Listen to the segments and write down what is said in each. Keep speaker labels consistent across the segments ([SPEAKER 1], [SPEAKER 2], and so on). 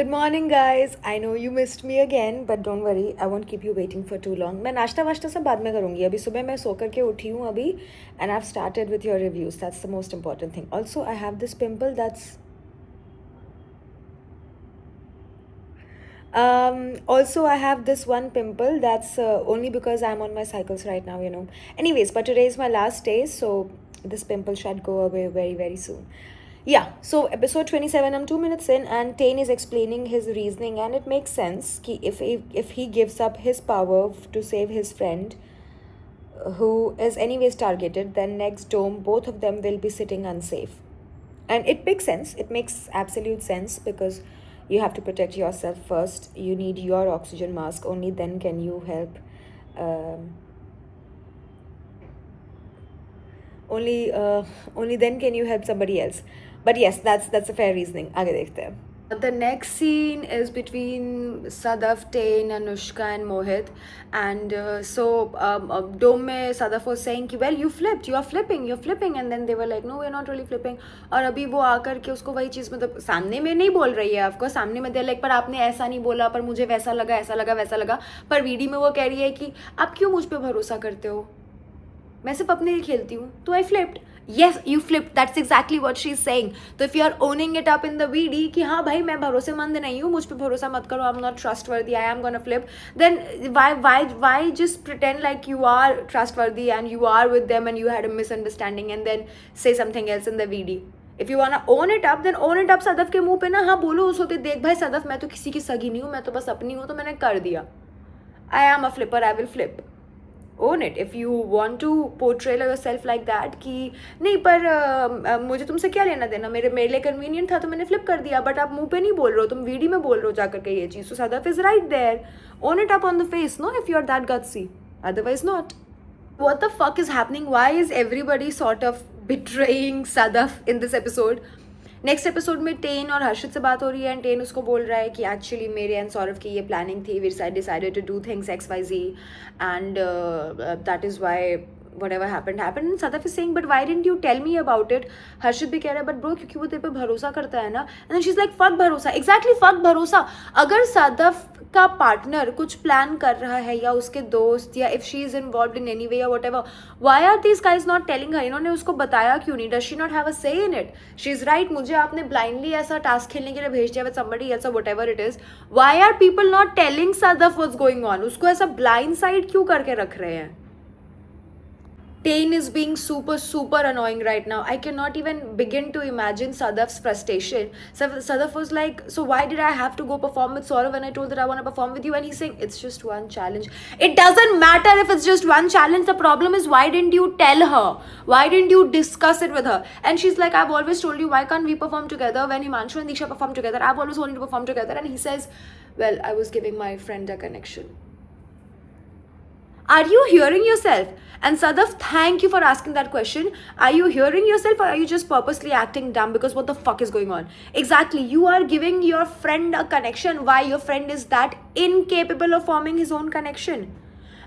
[SPEAKER 1] Good morning, guys. I know you missed me again, but don't worry, I won't keep you waiting for too long. मैं नाश्ता वाश्ता सब बाद में करूँगी. अभी सुबह मैं सो करके उठी हूँ अभी, and I've started with your reviews. That's the most important thing. Also, I have this pimple that's also I have this one pimple that's only because I'm on my cycles right now, you know. Anyways, but today is my last day, so this pimple should go away very, very soon. Yeah, so episode 27, I'm 2 minutes in, and Tane is explaining his reasoning, and it makes sense ki if he gives up his power to save his friend, who is anyways targeted, then next dome, both of them will be sitting unsafe. And it makes sense. It makes absolute sense because you have to protect yourself first. You need your oxygen mask. Only then can you help. Only then can you help somebody else. But yes, that's a fair reasoning. आगे देखते हैं. The next scene is between Sadaf, Tane, Anushka, and Mohit. And Dome mein Sadaf was saying कि well, you flipped, you're flipping. And then they were like, no, we're not really flipping. और अभी वो आकर के उसको वही चीज़ मतलब सामने में नहीं बोल रही है, आपको सामने में दे लाइक पर आपने ऐसा नहीं बोला, पर मुझे वैसा लगा वैसा लगा. पर वीडियो में वो कह रही है कि आप क्यों मुझ पर भरोसा करते हो, मैं सिर्फ अपने लिए खेलती हूँ. तो आई flipped. Yes, you flipped. That's exactly what she's saying. तो if you are owning it up in the VD कि हाँ भाई मैं भरोसेमंद नहीं हूँ, मुझ पे भरोसा मत करो, I'm not trustworthy, I am gonna flip, then why just pretend like you are trustworthy and you are with them and you had a misunderstanding and then say something else in the VD. If you wanna own it up, then own it up. Sadaf के मुंह पे ना हाँ बोलो उस होते, देख भाई सदफ मैं तो किसी की सगी नहीं हूँ, मैं तो बस अपनी हूँ, तो मैंने कर दिया. I am a flipper, I will flip. Own it. If you want to portray yourself like that कि नहीं पर मुझे तुमसे क्या लेना देना, मेरे लिए कन्वीनियंट था तो मैंने फ्लिप कर दिया, बट आप मुंह पे नहीं बोल रहे हो, तुम वीडियो में बोल रहे हो जाकर के ये चीज़. तो Sadaf is right there. Own it up on the face, no, if you are that gutsy. Otherwise not. What the fuck is happening? Why is everybody sort of betraying Sadaf in this episode? Next episode में ten और हर्षित से बात हो रही है and ten उसको बोल रहा है कि एक्चुअली मेरे एंड सौरभ की ये प्लानिंग थी, we decided to do things XYZ and that is why whatever happened. And Sadaf is saying, but why didn't you tell me about it? हर्षित भी कह रहा है, but bro क्योंकि वो तेरे पे भरोसा करता है ना. And then she's like, fuck भरोसा. Exactly, fuck भरोसा. अगर सदफ का पार्टनर कुछ प्लान कर रहा है या उसके दोस्त या if she is involved in any way or whatever, why are these guys not telling her? इन्होंने उसको बताया क्यों नहीं? Does she not have a say in it? She is right. मुझे आपने blindly ऐसा टास्क खेलने के लिए भेज दिया with somebody else or whatever it is. Why are people not telling Sadaf what's going on? उसको ऐसा blind side क्यों करके रख रहे हैं? Tane is being super annoying right now. I cannot even begin to imagine Sadaf's frustration. Sadaf was like, so why did I have to go perform with Saurav when I told that I want to perform with you? And he's saying, it's just one challenge. It doesn't matter if it's just one challenge. The problem is, why didn't you tell her? Why didn't you discuss it with her? And she's like, I've always told you, why can't we perform together? When Himanshu and Disha perform together, I've always wanted to perform together. And he says, well, I was giving my friend a connection. Are you hearing yourself? And Sadaf, thank you for asking that question. Are you hearing yourself or are you just purposely acting dumb? Because what the fuck is going on? Exactly. You are giving your friend a connection. Why? Your friend is that incapable of forming his own connection.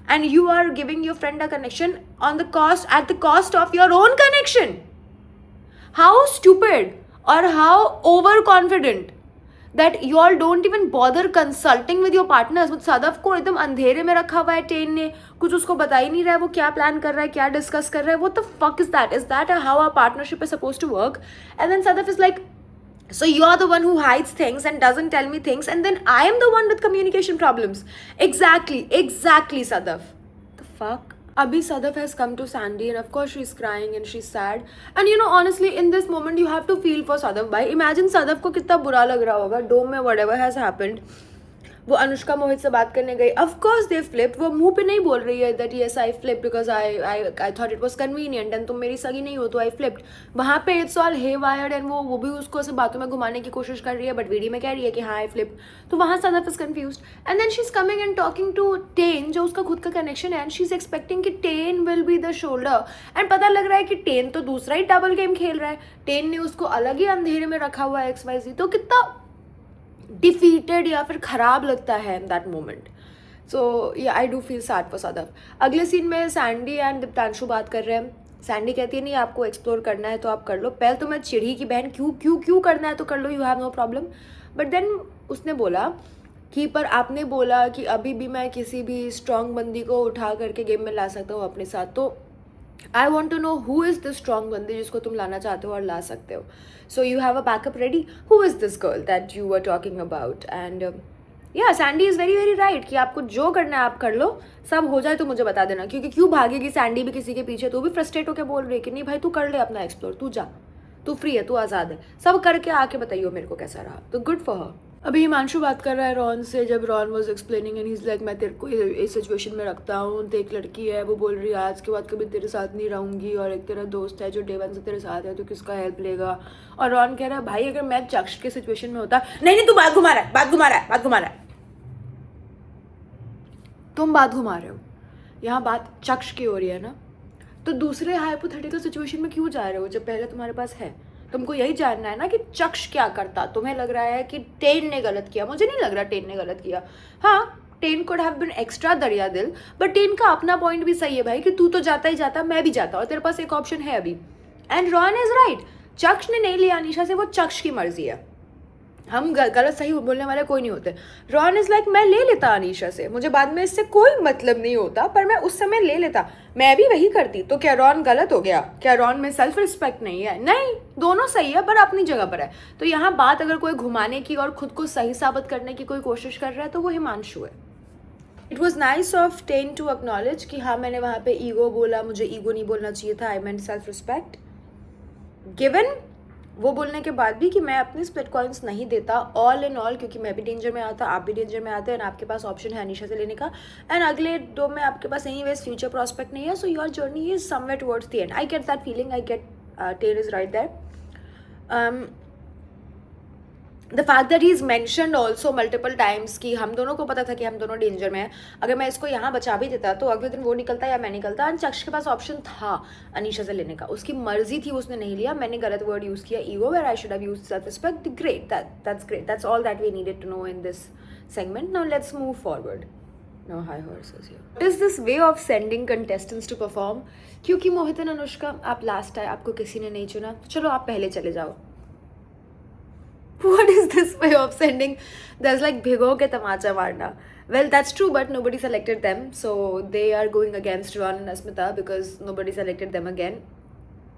[SPEAKER 1] And you are giving your friend a connection at the cost of your own connection. How stupid or how overconfident that you all don't even bother consulting with your partners. वो सदफ को एकदम अंधेरे में रखा हुआ है ten ने, कुछ उसको बता ही नहीं रहा है वो क्या प्लान कर रहा है, क्या डिस्कस कर रहा है. What the fuck is that? Is that how our partnership is supposed to work? And then Sadaf is like, so you're the one who hides things and doesn't tell me things, and then I am the one with communication problems. Exactly Sadaf. The fuck? Abhi Sadaf has come to Sandy and of course she's crying and she's sad. And you know, honestly, in this moment you have to feel for Sadaf. Bhai, imagine Sadaf को कितना बुरा लग रहा होगा डोम में whatever has happened. वो अनुष्का मोहित से बात करने गई. Of course they flipped. वो मुंह पे नहीं बोल रही है that yes I flipped because I thought it was convenient and तुम मेरी सगी नहीं हो तो I flipped. वहाँ पे it's all haywired and वो भी उसको ऐसे बातों में घुमाने की कोशिश कर रही है but वीडियो में कह रही है कि हाँ I flipped. तो वहाँ Sadaf is confused and then she's coming and talking to Tane जो उसका खुद का connection है and she's expecting कि Tane will be the shoulder and पता लग रहा है कि Tane तो दूसरा ही डबल गेम खेल रहा है. Tane ने उसको अलग ही अंधेरे में रखा हुआ है XYZ. तो कितना डिफीटेड या फिर ख़राब लगता है in that moment. So yeah I do feel sad for Sadaf. अगले सीन में सैंडी एंड दीप्तांशु बात कर रहे हैं. सैंडी कहती है नहीं आपको एक्सप्लोर करना है तो आप कर लो. पहले तो मैं चिड़ी की बहन क्यों करना है तो कर लो, you have no problem. But then उसने बोला कि पर आपने बोला कि अभी भी मैं किसी भी स्ट्रॉन्ग बंदी को उठा करके गेम में ला सकता हूँ अपने साथ, तो I want to know who is the strong बंदी जिसको तुम लाना चाहते हो और ला सकते हो. So you have a backup ready. Who is this girl that you are talking about? And yeah Sandy is very very right कि आपको जो करना है आप कर लो, सब हो जाए तो मुझे बता देना. क्योंकि क्यों भागेगी सैंडी भी किसी के पीछे? तू भी फ्रस्ट्रेट होकर बोल रही है कि नहीं भाई तू कर ले अपना एक्सप्लोर, तू जा, तू फ्री है, तू आज़ाद है, सब करके आके बताइयो मेरे को कैसा रहा. तो गुड फॉर हर. अभी हिमांशु बात कर रहा है रॉन से. जब Ron was explaining and he is like मैं तेरे को इस सिचुएशन में रखता हूँ, तो एक लड़की है वो बोल रही है आज के बाद कभी तेरे साथ नहीं रहूँगी, और एक तेरा दोस्त है जो डे वन से तेरे साथ है, तो किसका हेल्प लेगा? और रॉन कह रहा है भाई अगर मैं चक्ष के सिचुएशन में होता. नहीं नहीं, तू बात घुमा रहा है, बात घुमा रहा है, बात घुमा रहा है. तुम बात घुमा रहे हो, यहाँ बात चक्ष की हो रही है ना. तो दूसरे हाइपोथेटिकल सिचुएशन में क्यों जा रहे हो जब पहले तुम्हारे पास है? तुमको यही जानना है ना कि चक्ष क्या करता. तुम्हें लग रहा है कि टेन ने गलत किया. मुझे नहीं लग रहा टेन ने गलत किया. हाँ, Ten could have been extra दरिया दिल, बट टेन का अपना पॉइंट भी सही है भाई कि तू तो जाता ही जाता, मैं भी जाता, और तेरे पास एक ऑप्शन है अभी. And Ron is right. Chaksh ने नहीं लिया अनीशा से, वो चक्ष की मर्जी है. हम गलत सही बोलने वाले कोई नहीं होते. रॉन इज लाइक मैं ले लेता अनीशा से, मुझे बाद में इससे कोई मतलब नहीं होता, पर मैं उस समय ले लेता, मैं भी वही करती. तो क्या रॉन गलत हो गया? क्या रॉन में सेल्फ रिस्पेक्ट नहीं है? नहीं, दोनों सही है पर अपनी जगह पर है. तो यहाँ बात अगर कोई घुमाने की और खुद को सही साबित करने की कोई कोशिश कर रहा है तो वो हिमांशु है. It was nice of Ten to acknowledge कि हाँ मैंने वहाँ पे ईगो बोला, मुझे ईगो नहीं बोलना चाहिए था, आई मेंट सेल्फ रिस्पेक्ट. गिवन वो बोलने के बाद भी कि मैं अपने स्प्लिट कॉइन्स नहीं देता ऑल इन ऑल, क्योंकि मैं भी डेंजर में आता, आप भी डेंजर में आते हैं, एंड आपके पास ऑप्शन है अनीशा से लेने का, एंड अगले दो में आपके पास एनी वेज फ्यूचर प्रॉस्पेक्ट नहीं है. So your journey is somewhere towards the end. I get that feeling, I get ten is right that. The fact that he is mentioned also multiple times कि हम दोनों को पता था कि हम दोनों डेंजर में हैं. अगर मैं इसको यहाँ बचा भी देता तो अगले दिन वो निकलता या मैं निकलता. एंड चक्ष के पास ऑप्शन था अनीशा से लेने का, उसकी मर्जी थी, उसने नहीं लिया. मैंने गलत वर्ड यूज़ किया ego, where I should have used self respect. Great, that's great, that's all that we needed to know in this segment. Now let's move forward. No high horses here. What is this way of sending contestants to perform? क्योंकि Mohit and Anushka आप last आए, आपको किसी ने नहीं चुना, चलो आप पहले चले जाओ. What is this way of sending? There's like भिगो के तमाचा मारना. Well, that's true, but nobody selected them, so they are going against Ron and Asmita because nobody selected them again.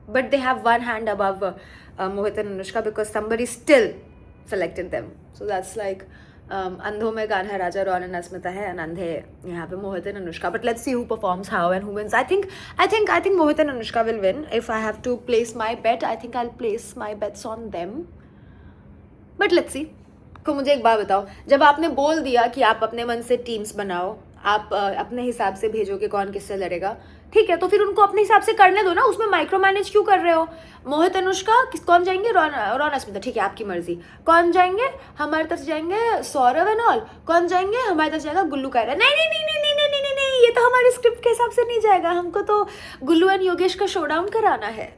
[SPEAKER 1] But they have one hand above Mohit and Anushka because somebody still selected them. So that's like अंधों में कान्हा राजा Ron and Asmita है, and अंधे यहाँ पे Mohit and Anushka. But let's see who performs how and who wins. I think Mohit and Anushka will win. If I have to place my bet, I think I'll place my bets on them. But let's see. तो मुझे एक बात बताओ, जब आपने बोल दिया कि आप अपने मन से टीम्स बनाओ, आप अपने हिसाब से भेजो कि कौन किससे लड़ेगा, ठीक है, तो फिर उनको अपने हिसाब से करने दो ना. उसमें माइक्रो मैनेज क्यों कर रहे हो? मोहित अनुष्का कौन जाएंगे? रॉन अस्मिता, ठीक है आपकी मर्जी. कौन जाएंगे? हमारे तरफ जाएंगे सौरव एंड ऑल. कौन जाएंगे? हमारे तरफ जाएगा गुल्लू कायरा. नहीं नहीं नहीं नहीं नहीं नहीं नहीं नहीं, ये तो हमारे स्क्रिप्ट के हिसाब से नहीं जाएगा. हमको तो गुल्लू एंड योगेश का शोडाउन कराना है.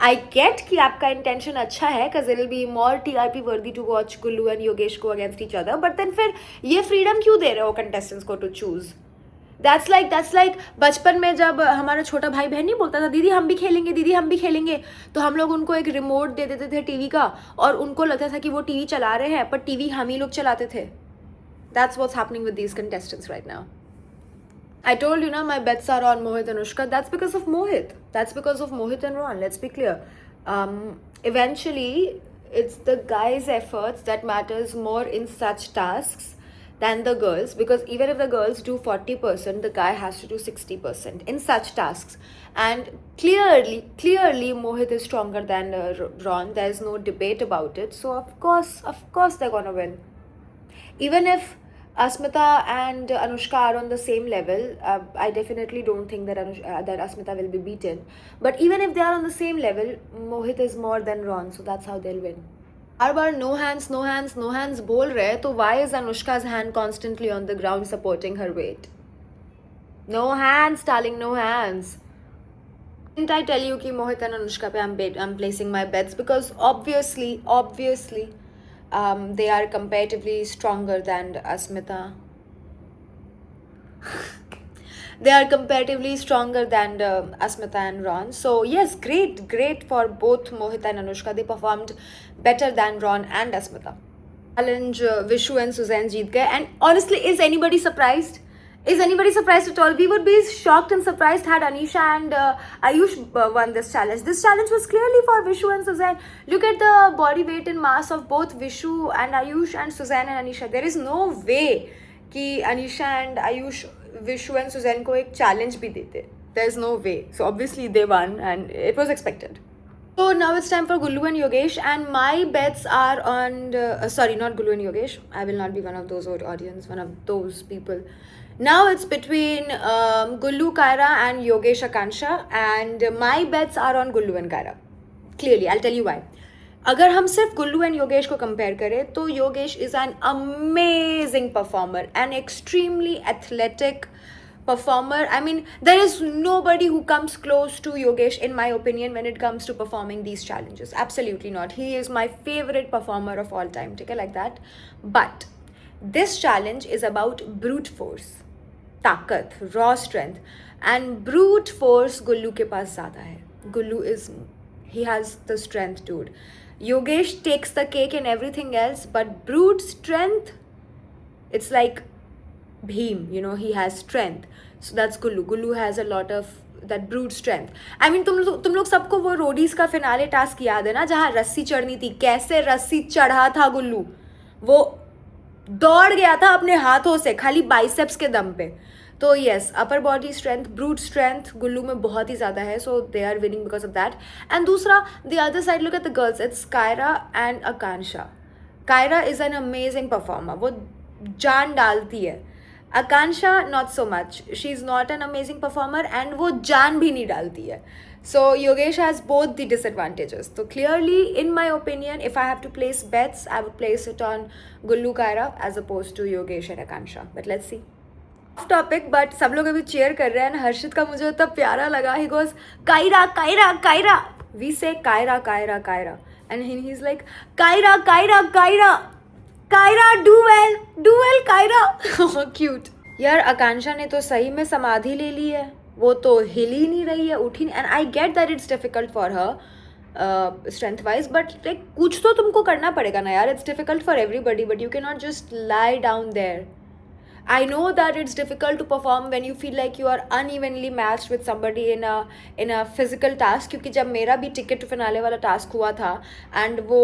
[SPEAKER 1] आई गेट कि आपका इंटेंशन अच्छा है, because it will be more TRP worthy to watch Gullu and Yogesh को against each other, but then फिर ये फ्रीडम क्यों दे रहे हो कंटेस्टेंट्स को टू चूज? दैट्स लाइक बचपन में जब हमारा छोटा भाई बहन नहीं बोलता था दीदी हम भी खेलेंगे, दीदी हम भी खेलेंगे, तो हम लोग उनको एक रिमोट दे देते थे टीवी का, और उनको लगता था कि वो टीवी चला रहे हैं, पर टीवी हम ही लोग चलाते थे. That's what's happening with these contestants right now. I told you, my bets are on Mohit and Anushka. That's because of Mohit. That's because of Mohit and Ron. Let's be clear. Eventually, it's the guys' efforts that matters more in such tasks than the girls. Because even if the girls do 40%, the guy has to do 60% in such tasks. And clearly, Mohit is stronger than Ron. There's no debate about it. So of course, they're gonna win. Even if Asmita and Anushka are on the same level, I definitely don't think that Asmita will be beaten. But even if they are on the same level, Mohit is more than Ron, so that's how they'll win. Bar no hands बोल रहे हैं, तो why is Anushka's hand constantly on the ground supporting her weight? No hands, darling, no hands. Didn't I tell you कि Mohit and Anushka पे I'm placing my bets because obviously. They are comparatively stronger than Asmita. They are comparatively stronger than Asmita and Ron. So yes, great for both Mohit and Anushka. They performed better than Ron and Asmita. challenge Vishu and Suzanne जीत गए. And honestly, is anybody surprised? Is anybody surprised at all? We would be shocked and surprised had Anisha and Ayush won this challenge. This challenge was clearly for Vishu and Suzanne. Look at the body weight and mass of both Vishu and Ayush and Suzanne and Anisha. There is no way कि Anisha and Ayush Vishu and Suzanne को एक challenge भी देते. There is no way. So obviously they won and it was expected. So now it's time for Gullu and Yogesh, and my bets are on sorry, not Gullu and Yogesh. I will not be one of those audience, one of those people. Now it's between Gullu Kaira and Yogesh Akansha, and my bets are on Gullu and Kaira. Clearly, I'll tell you why. अगर हम सिर्फ गुल्लू and Yogesh को compare करें तो Yogesh is an amazing performer, an extremely athletic performer. I mean, there is nobody who comes close to Yogesh in my opinion when it comes to performing these challenges. Absolutely not. He is my favorite performer of all time. Okay, like that. But this challenge is about brute force, ताकत, raw strength, and brute force Gullu के पास ज़्यादा है. Gullu he has the strength, dude. Yogesh takes the cake and everything else, but brute strength, it's like Bhim, you know, he has strength. So that's Gullu. Gullu has a lot of that brute strength. I mean, तुम लोग सबको वो Roadies का finale task याद है ना, जहाँ रस्सी चढ़नी थी. कैसे रस्सी चढ़ा था गुल्लू, वो दौड़ गया था अपने हाथों से खाली बाइसेप्स के दम पे. तो yes, upper body strength, brute strength Gullu में बहुत ही ज़्यादा है. So they are winning because of that. And दूसरा, the other side, look at the girls. It's Kaira and Akanksha. Kaira is an amazing performer. वो जान डालती है. Akansha not so much. She's not an amazing performer and वो जान भी नहीं डालती है. So Yogesh has both the disadvantages. So clearly, in my opinion, if I have to place bets, I would place it on Gullu Kaira as opposed to Yogesh and Akansha. But let's see. Off topic, but सब लोग अभी cheer कर रहे हैं. हर्षित का मुझे इतना प्यारा लगा. He goes, Kaira, Kaira, Kaira. We say Kaira, Kaira, Kaira. And he's like, Kaira, Kaira, Kaira. Kaira do well Kaira. Cute यार. आकांक्षा ने तो सही में समाधि ले ली है. वो तो हिल ही नहीं रही है, उठी नहीं. And I get that it's difficult for her strength wise, but like कुछ तो तुमको करना पड़ेगा ना यार. It's difficult for everybody, but you can not just lie down there. I know that it's difficult to perform when you feel like you are unevenly matched with somebody in a physical task. क्योंकि जब मेरा भी ticket to finale वाला task हुआ था and वो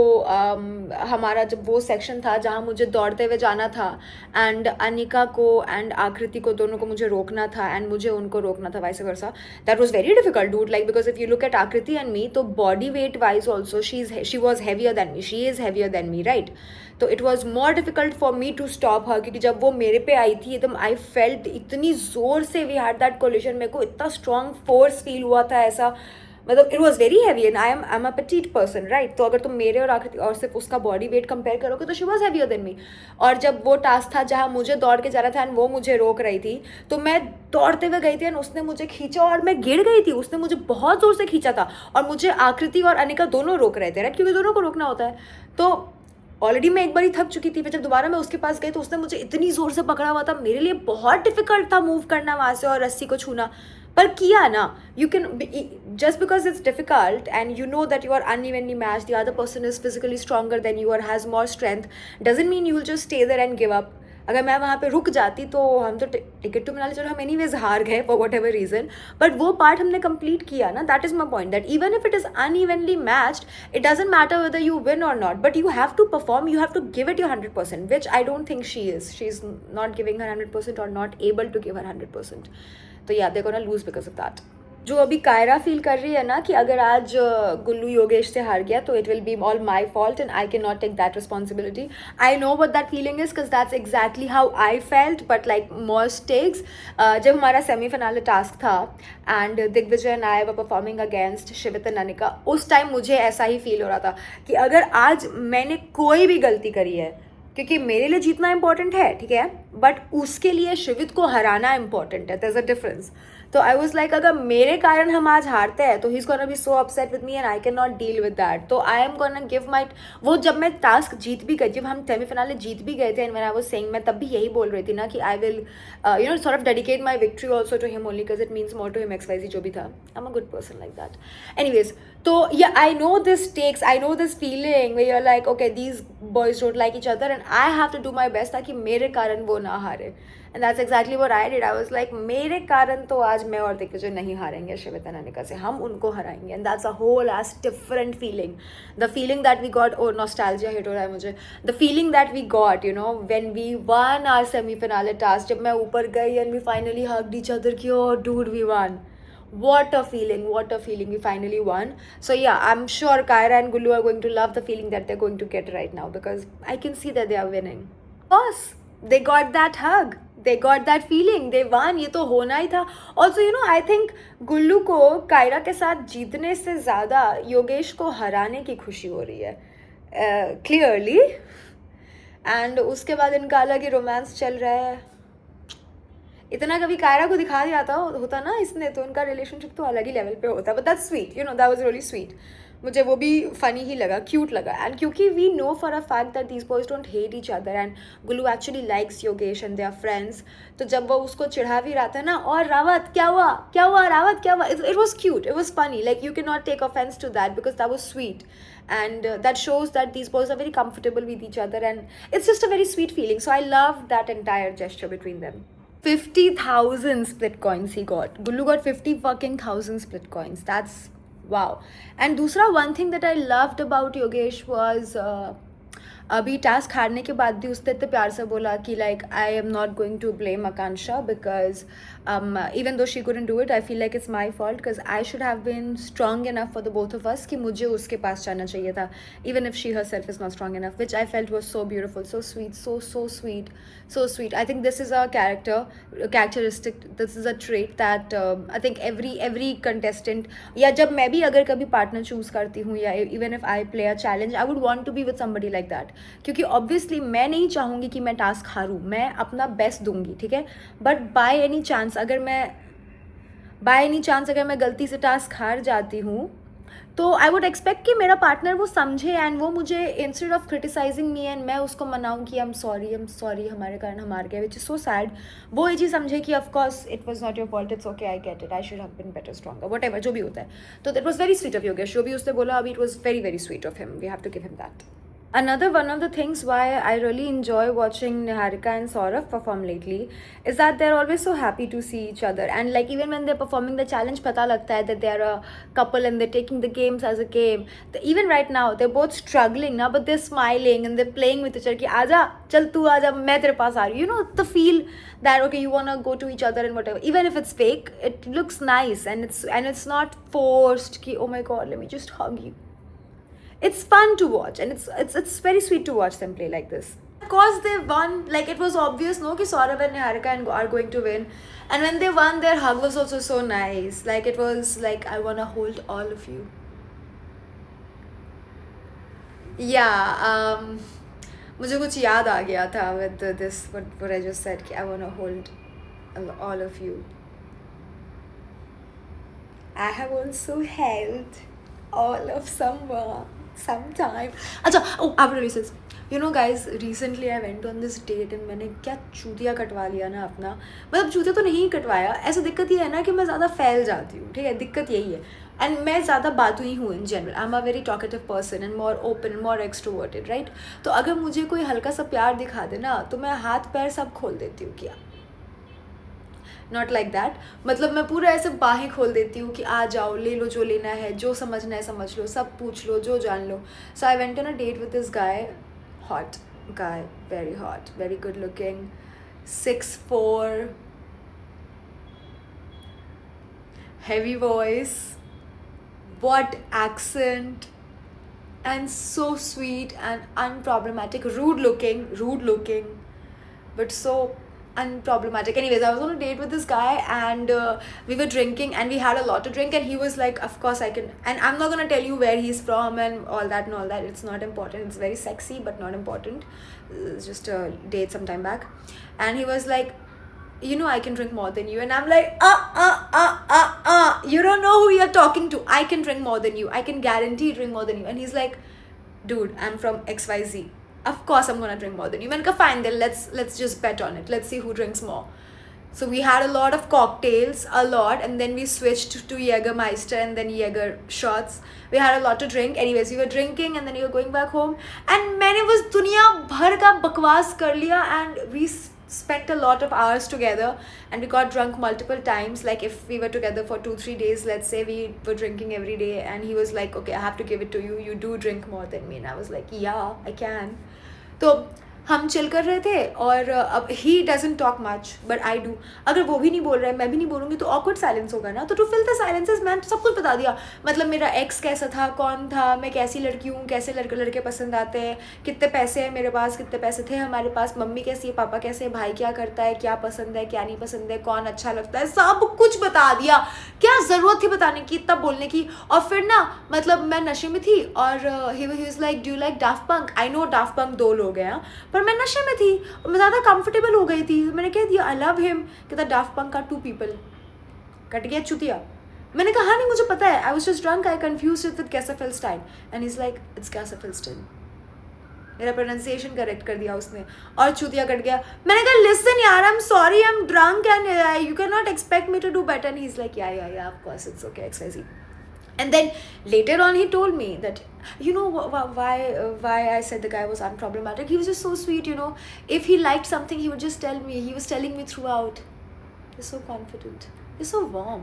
[SPEAKER 1] हमारा जब वो सेक्शन था जहाँ मुझे दौड़ते हुए जाना था एंड अनिका को एंड आकृति को दोनों को मुझे रोकना था एंड मुझे उनको रोकना था, vice versa. That was very difficult dude. Like because if you look at Akriti and me, तो body weight wise also she was heavier than me. She is heavier than me, right. तो it was more difficult for me to stop her, क्योंकि जब वो मेरे पे आई थी एकदम I felt इतनी ज़ोर से वी हैड दैट कोलिशन. मेरे को इतना स्ट्रॉन्ग फोर्स फील हुआ था ऐसा. मतलब it was very heavy and I am a Petit person, right. तो अगर तुम मेरे और आकृति और सिर्फ उसका बॉडी वेट कंपेयर करोगे तो she was heavier than me. और जब वो टास्क था जहाँ मुझे दौड़ के जाना था एंड वो मुझे रोक रही थी, तो मैं दौड़ते हुए गई थी एंड उसने मुझे खींचा और मैं गिर गई थी. उसने मुझे बहुत ज़ोर से खींचा था और मुझे आकृति और अनिका दोनों रोक रहे थे, राइट, क्योंकि दोनों को रोकना होता है. तो ऑलरेडी मैं एक बार थक चुकी थी. फिर जब दोबारा मैं उसके पास गई तो उसने मुझे इतनी ज़ोर से पकड़ा हुआ था. मेरे लिए बहुत डिफिकल्ट था मूव करना वहाँ से और रस्सी को छूना, पर किया ना. You can just because it's difficult and you know that you are unevenly matched, the other person is physically stronger than you और has more strength, doesn't mean you will just stay there and give up. अगर मैं वहाँ पे रुक जाती तो हम तो टिकट टू फिनाले, चलो हम एनीवेज हार गए for whatever reason, but वो पार्ट हमने कंप्लीट किया ना. That is my point, that even if it is unevenly matched, it doesn't matter whether you win or not, but you have to perform, you have to give it your 100%, which I don't think she is. She's not giving her 100% or not able to give her 100%. तो yeah, they're gonna lose because of that. जो अभी Kiara feel कर रही है ना कि अगर आज गुल्लू योगेश से हार गया तो it will be all my fault and I can not take that responsibility. I know what that feeling is because that's exactly how I felt, but like more stakes. जब हमारा सेमीफिनाले टास्क था and Digvijay and I were performing against Shivit and Anika, उस time मुझे ऐसा ही feel हो रहा था कि अगर आज मैंने कोई भी गलती करी है, क्योंकि मेरे लिए जीतना इंपॉर्टेंट है, ठीक है, बट उसके लिए शिवित को हराना इंपॉर्टेंट है. There is a difference. तो आई वॉज लाइक अगर मेरे कारण हम आज हारते हैं तो he is gonna be so upset with me and I can not deal with that. तो I am gonna give my वो. जब मैं टास्क जीत भी गई, जब हम सेमीफिनाले जीत भी गए थे and when I was saying, मैं तब भी यही बोल रही थी ना कि I will you know sort of dedicate my victory also to him only because it means more to him XYZ जो भी था. I am a good person like that. Anyways, So yeah, I know this feeling where you're like, okay, these boys don't like each other, and I have to do my best ताकि मेरे कारण वो ना हारे. And that's exactly what I did. I was like, मेरे कारण तो आज मैं और दिग्विजय नहीं हारेंगे श्वेता नानिका से, हम उनको हराएंगे. And that's a whole ass different feeling. The feeling that we got, oh nostalgia hit हो रहा है मुझे. The feeling that we got, you know, when we won our semi-finale task, जब मैं ऊपर गई and we finally hugged each other कि oh dude we won. What a feeling, what a feeling. We finally won. So yeah, I'm sure Kyra and Gulu are going to love the feeling that they're going to get right now, because I can see that they are winning. Of course, they got that hug, they got that feeling, they won. ये तो होना ही था. Also, you know, I think गुल्लू को कायरा के साथ जीतने से ज़्यादा योगेश को हराने की खुशी हो रही है, clearly. And उसके बाद इनका अलग ही रोमांस चल रहा है. इतना कभी कायरा को दिखा दिया होता ना इसने, तो उनका रिलेशनशिप तो अलग ही लेवल पे होता. But that's sweet, you know, that was really sweet. मुझे वो भी फनी ही लगा, क्यूट लगा. एंड क्योंकि we know for a fact that these boys don't hate each other, and Gullu actually likes Yogesh and they are friends. तो जब वो उसको चिढ़ा भी रहा था ना, और रावत क्या हुआ रावत क्या हुआ, it was cute, it was funny. Like you can not take offence to that because that was sweet. And that shows that these boys are very comfortable with each other, and it's just a very sweet feeling. So I love that entire gesture between them. 50,000 split coins he got. Gullu got 50 fucking thousand split coins. That's wow. And दूसरा one thing that I loved about Yogesh was अभी task हारने के बाद भी उसने इतने प्यार से बोला कि like I am not going to blame Akanksha because even though she couldn't do it, I feel like it's my fault because I should have been strong enough for the both of us कि मुझे उसके पास जाना चाहिए था, even if she herself is not strong enough, which I felt was so beautiful, so sweet, so sweet. I think this is a characteristic, this is a trait that I think every contestant, या जब मैं भी अगर कभी partner choose करती हूँ, या even if I play a challenge, I would want to be with somebody like that. क्योंकि ऑब्वियसली मैं नहीं चाहूँगी कि मैं टास्क हारूँ, मैं अपना बेस्ट दूंगी, ठीक है. बट बाय एनी चांस अगर मैं गलती से टास्क हार जाती हूँ, तो आई वुड एक्सपेक्ट कि मेरा पार्टनर वो समझे एंड वो मुझे instead of criticising me and मैं उसको मनाऊँ कि आई एम सॉरी हमारे कारण हम हार गए, विच इज सो सैड. वो ये चीज़ समझे कि of course it was not your fault, it's okay, I get it, I should have been better, stronger, whatever जो भी होता है. तो that was very sweet of Yogesh, जो भी उसने बोला अभी, it was very very sweet of him. We have to give him that. Another one of the things why I really enjoy watching Niharika and Saurav perform lately is that they're always so happy to see each other, and like even when they're performing the challenge pata lagta hai that they're a couple and they're taking the games as a game. Even right now they're both struggling now, but they're smiling and they're playing with each other ki aaja chal tu aaja main tere paas aa rahi hu, you know, the feel that okay you want to go to each other and whatever, even if it's fake, it looks nice and it's not forced ki oh my god let me just hug you. It's fun to watch, and it's very sweet to watch them play like this. Of course they won, like it was obvious no ki Saurav and Niharika are going to win, and when they won their hug was also so nice. Like it was like I want to hold all of you. Yeah, मुझे कुछ याद आ गया था with this what I just said कि I want to hold all of you. I have also held all of someone sometime. अच्छा, oh after recess, you know guys, recently I went on this date and मैंने क्या चूतिया कटवा लिया ना अपना. मतलब चूतिया तो नहीं कटवाया, ऐसा दिक्कत ये है ना कि मैं ज़्यादा फैल जाती हूँ, ठीक है, दिक्कत यही है. एंड मैं ज़्यादा बातू ही हूँ in general, I am a very talkative person and more open and more extroverted, right. तो अगर मुझे कोई हल्का सा प्यार दिखा दे ना, तो मैं हाथ पैर सब खोल देती हूँ. क्या नॉट लाइक दैट, मतलब मैं पूरा ऐसे बाहें खोल देती हूँ कि आ जाओ, ले लो जो लेना है, जो समझना है समझ लो, सब पूछ लो, जो जान लो. So I went on a date with this guy, hot guy, very hot, very good looking, 6'4", heavy voice, what accent, and so sweet and unproblematic, rude looking, but so unproblematic. Anyways, I was on a date with this guy and we were drinking and we had a lot to drink, and he was like, of course I can, and I'm not gonna tell you where he's from and all that, it's not important, it's very sexy but not important. It's just a date some time back, and he was like, you know, I can drink more than you, and I'm like, you don't know who you're talking to, I can drink more than you, I can guarantee drink more than you. And he's like, dude, I'm from XYZ, of course I'm gonna drink more than you. मैंने कहा fine, then let's just bet on it, let's see who drinks more. So we had a lot of cocktails, a lot, and then we switched to Jägermeister and then Jäger shots. We had a lot to drink. Anyways, we were drinking and then we were going back home. And मैंने बस दुनिया भर का बकवास कर लिया and we spent a lot of hours together and we got drunk multiple times. Like if we were together for 2-3 days, let's say, we were drinking every day, and he was like, okay, I have to give it to you. You do drink more than me. And I was like, yeah, I can. तो हम chill कर रहे थे और अब he doesn't talk much but I do. अगर वो भी नहीं बोल रहा है, मैं भी नहीं बोलूँगी, तो ऑकवर्ड साइलेंस होगा ना. तो टू फिल द साइलेंसेस मैंने सब कुछ बता दिया. मतलब मेरा एक्स कैसा था, कौन था, मैं कैसी लड़की हूँ, कैसे लड़के पसंद आते हैं, कितने पैसे हैं मेरे पास, कितने पैसे थे हमारे पास, मम्मी कैसी है, पापा कैसे है, भाई क्या करता है, क्या पसंद है, क्या नहीं पसंद है, कौन अच्छा लगता है, सब कुछ बता दिया. क्या ज़रूरत थी बताने की, तब बोलने की. और फिर ना मतलब मैं नशे में थी और he was like, do you like Daft Punk. I know Daft Punk 2 लोग हैं, पर मैं नशे में थी और मैं ज़्यादा कंफर्टेबल हो गई थी. मैंने कह दिया आई लव हिम. कहता डाफ्ट पंक का 2 people. कट गया चुतिया. मैंने कहा हाँ नहीं मुझे पता है, I was just drunk, I confused it with कैसाफिल्स्टाइन. And he is like it's कैसाफिल्स्टाइन. मेरा प्रोनाउंसिएशन करेक्ट कर दिया उसने और चुतिया कट गया. मैंने कहा लिसन यार, I am sorry, I am drunk and you can not expect me to do better. And he is like yeah of course it's okay XYZ. And then later on he told me that, you know, why I said the guy was unproblematic. He was just so sweet, you know. If he liked something, he would just tell me. He was telling me throughout. You're so confident. You're so warm.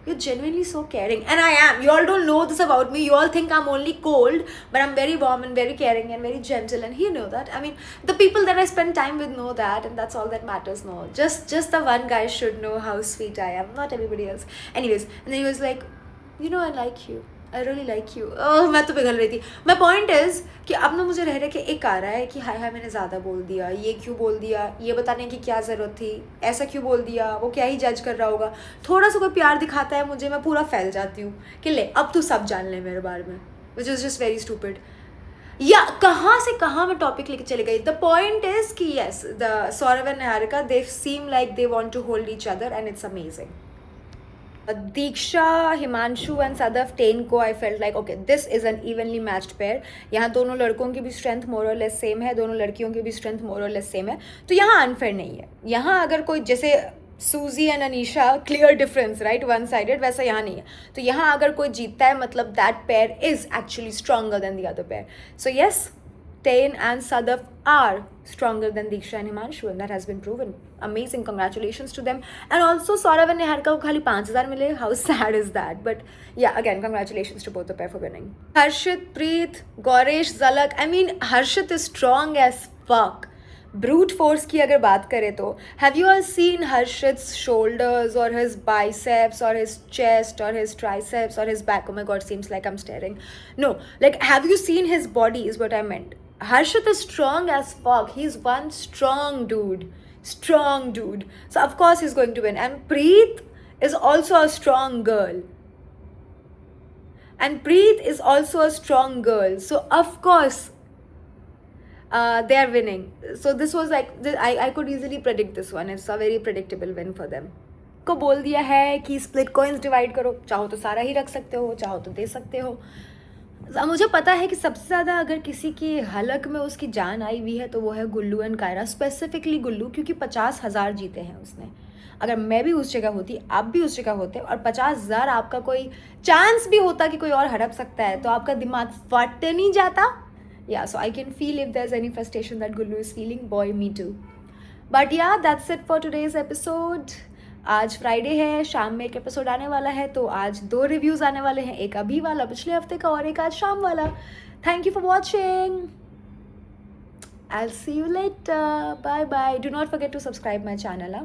[SPEAKER 1] You're genuinely so caring. And I am. You all don't know this about me. You all think I'm only cold, but I'm very warm and very caring and very gentle. And he knew that. I mean, the people that I spend time with know that, and that's all that matters. No, just the one guy should know how sweet I am, not everybody else. Anyways, and then he was like, you know, I like you. I really like you. मैं तो पिघल रही थी. My point is कि अब ना मुझे रह रहे कि एक आ रहा है कि हाय मैंने ज़्यादा बोल दिया, ये क्यों बोल दिया, ये बताने की क्या ज़रूरत थी, ऐसा क्यों बोल दिया, वो क्या ही जज कर रहा होगा. थोड़ा सा कोई प्यार दिखाता है मुझे, मैं पूरा फैल जाती हूँ कि ले अब तू सब जान ले मेरे बारे में, which is just very stupid. या कहाँ से कहाँ मैं टॉपिक लेके चले गई. द पॉइंट इज़ कि yes, the Saurav and Niharika, they seem like they want to hold each other and it's amazing. Diksha, Himanshu and Sadaf टेन को I felt like okay this is an evenly matched pair. यहाँ दोनों लड़कों की भी स्ट्रेंथ मोर और less same है, दोनों लड़कियों की भी स्ट्रेंथ मोर और लेस सेम है. तो यहाँ अनफेयर नहीं है. यहाँ अगर कोई जैसे सूजी and Anisha clear difference right, one sided, वैसा यहाँ नहीं है. तो यहाँ अगर कोई जीतता है मतलब that pair is actually stronger than the other pair. So yes, Tain and Sadaf are stronger than Diksha and Himanshu, and that has been proven. Amazing, congratulations to them. And also Saurav and Niharika को खाली 5,000 मिले. How sad is that? But yeah, again, congratulations to both the pair for winning. Harshit, Preet, Goresh, Zalak. I mean, Harshit is strong as fuck. Brute force की अगर बात करें तो have you all seen Harshit's shoulders और his biceps और his chest और his triceps और his back. Oh my god, seems like I'm staring. No, like have you seen his body is what I meant. Harshit is strong as fuck. He's one strong dude. Strong dude. So of course he's going to win. And Preet is also a strong girl. And Preet is also a strong girl. So of course they are winning. So this was like, I could easily predict this one. It's a very predictable win for them. को बोल दिया है कि split coins divide करो, चाहो तो सारा ही रख सकते हो, चाहो तो दे सकते हो. मुझे पता है कि सबसे ज़्यादा अगर किसी की हलक में उसकी जान आई हुई है तो वो है गुल्लू एंड कायरा. स्पेसिफिकली गुल्लू, क्योंकि 50,000 जीते हैं उसने. अगर मैं भी उस जगह होती, आप भी उस जगह होते और 50,000 आपका कोई चांस भी होता कि कोई और हड़प सकता है, तो आपका दिमाग फट नहीं जाता. Yeah, so I can feel if there's any frustration that Gullu is feeling. Boy, me too. But yeah, that's it for today's episode. आज फ्राइडे है, शाम में एक एपिसोड आने वाला है, तो आज 2 रिव्यूज़ आने वाले हैं. एक अभी वाला पिछले हफ्ते का और एक आज शाम वाला. Thank you for watching. I'll see you later. Bye bye. Do not forget to subscribe my channel.